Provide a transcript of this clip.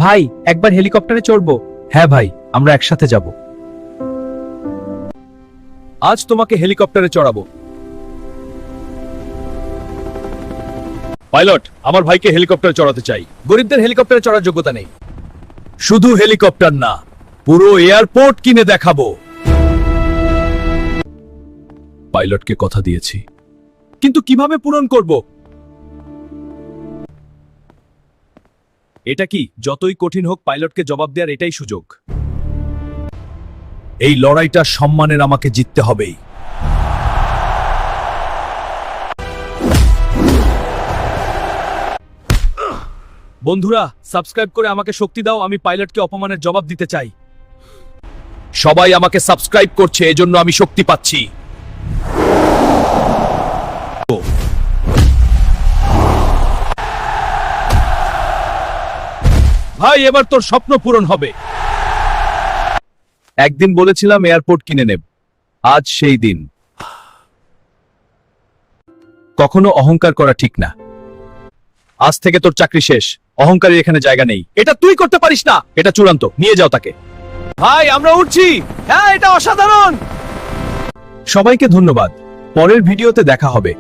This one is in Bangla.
ভাই, একবার হেলিকপ্টারে চড়বো। হ্যাঁ ভাই, আমরা একসাথে যাব। আজ তোমাকে হেলিকপ্টারে চড়াবো। পাইলট, আমার ভাইকে হেলিকপ্টারে চড়াতে চাই। গরিবদের হেলিকপ্টারে চড়ার যোগ্যতা নেই। শুধু হেলিকপ্টার না, পুরো এয়ারপোর্ট কিনে দেখাবো। পাইলটকে কথা দিয়েছি, কিন্তু কিভাবে পূরণ করব? এটা কি, যতই কঠিন হোক পাইলটকে জবাব দেওয়ার এটাই সুযোগ। এই লড়াইটা সম্মানের আমাকে জিততে হবেই। বন্ধুরা, সাবস্ক্রাইব করে আমাকে শক্তি দাও, আমি পাইলটকে অপমানের জবাব দিতে চাই। সবাই আমাকে সাবস্ক্রাইব করছে, এজন্য আমি শক্তি পাচ্ছি। ভাই, এবার তোর স্বপ্ন পূরণ হবে। একদিন বলেছিলাম এয়ারপোর্ট কিনে নেব, আজ সেই দিন। কখনো অহংকার করা ঠিক না। আজ থেকে তোর চাকরি শেষ, অহংকারের এখানে জায়গা নেই। এটা তুই করতে পারিস না, এটা চূড়ান্ত। নিয়ে যাও তাকে। ভাই, আমরা উঠছি। হ্যাঁ, এটা অসাধারণ। সবাইকে ধন্যবাদ, পরের ভিডিওতে দেখা হবে।